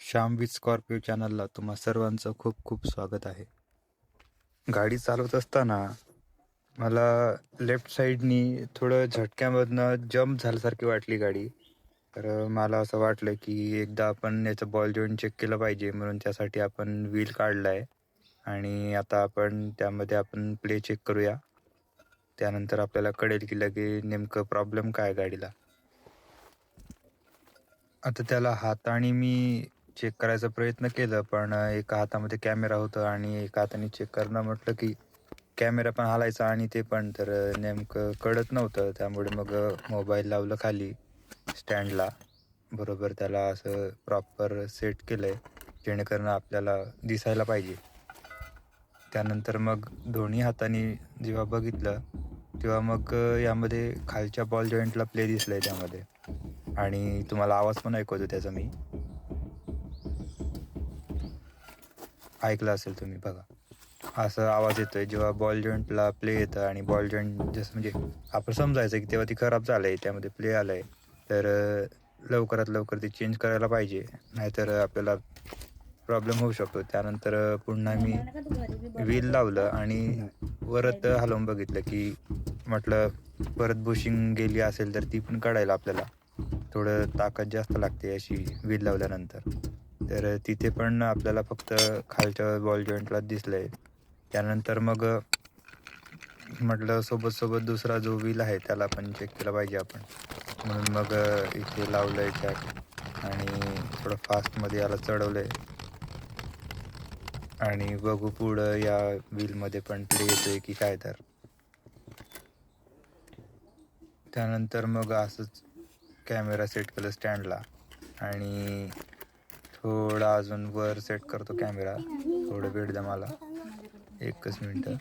Shyamveer Scorpio चॅनलला तुम्हा सर्वांचं खूप खूप स्वागत आहे. गाडी चालवत असताना मला लेफ्ट साईडनी थोडं झटक्यामधनं जम्प झाल्यासारखी वाटली गाडी. तर मला असं वाटलं की एकदा आपण याचं बॉल जॉईंट चेक केलं पाहिजे, म्हणून त्यासाठी आपण व्हील काढला आहे आणि आता आपण त्यामध्ये प्ले चेक करूया. त्यानंतर आपल्याला कळेल की लगे नेमकं प्रॉब्लेम काय आहे गाडीला. आता त्याला हाताने मी चेक करायचा प्रयत्न केला, पण एका हातामध्ये कॅमेरा होता आणि एका हाताने चेक करणं म्हटलं की कॅमेरा पण हालायचा आणि ते पण तर नेमकं कळत नव्हतं. त्यामुळे मग मोबाईल लावलं खाली स्टँडला. बरोबर त्याला असं प्रॉपर सेट केलं आहे, जेणेकरून आपल्याला दिसायला पाहिजे. त्यानंतर मग दोन्ही हातांनी जेव्हा बघितलं, तेव्हा मग यामध्ये खालच्या बॉल जॉईंटला प्ले दिसला आहे त्यामध्ये. आणि तुम्हाला आवाज पण ऐकवतो त्याचा मी. ऐकला असेल तुम्ही बघा. असा आवाज येतोय जेव्हा बॉल जॉईंटला प्ले येतं आणि बॉल जॉईंट जसं म्हणजे आपण समजायचं की तेव्हा ती खराब झालं आहे, त्यामध्ये प्ले आलं आहे. तर लवकरात लवकर ती चेंज करायला पाहिजे, नाहीतर आपल्याला प्रॉब्लेम होऊ शकतो. त्यानंतर पुन्हा मी व्हील लावलं आणि परत हलवून बघितलं की म्हटलं परत बुशिंग गेली असेल तर ती पण काढायला आपल्याला थोडं ताकद जास्त लागते अशी व्हील लावल्यानंतर. तर तिथे पण आपल्याला फक्त खालच्या बॉल जॉईंटला दिसलं आहे. त्यानंतर मग म्हटलं सोबत दुसरा जो व्हील आहे त्याला पण चेक केला पाहिजे आपण, म्हणून मग इथे लावलं आहे जॅक आणि थोडं फास्टमध्ये याला चढवलं आहे आणि बघू पुढं या व्हीलमध्ये पण प्ले येतो आहे की काय. तर त्यानंतर मग असंच कॅमेरा सेट केलं स्टँडला आणि थोडा अजून वर सेट करतो कॅमेरा. थोडं वेळ द्या मला, एकच मिनटं.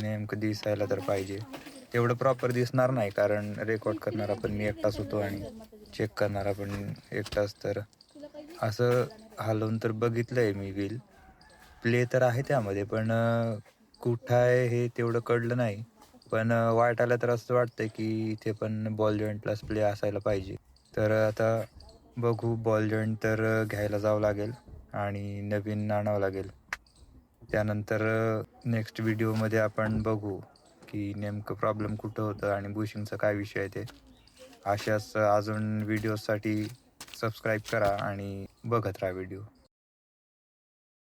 नेमकं दिसायला तर पाहिजे, तेवढं प्रॉपर दिसणार नाही कारण रेकॉर्ड करणारा पण मी एकटाच होतो आणि चेक करणारा पण एकटाच. तर असं हलवून तर बघितलं आहे मी व्हील, प्ले तर आहे त्यामध्ये, पण कुठं आहे हे तेवढं कळलं नाही. पण वाटायला तर असं वाटतं की इथे पण बॉल जॉईंटलाच प्ले असायला पाहिजे. तर आता बघू, बॉल जॉईंट तर घ्यायला जावं लागेल आणि नवीन आणावं लागेल. त्यानंतर नेक्स्ट व्हिडिओमध्ये आपण बघू की नेमकं प्रॉब्लेम कुठं होतं आणि बुशिंगचा काय विषय आहे ते. अशाच अजून व्हिडिओसाठी सबस्क्राईब करा आणि बघत राहा व्हिडिओ.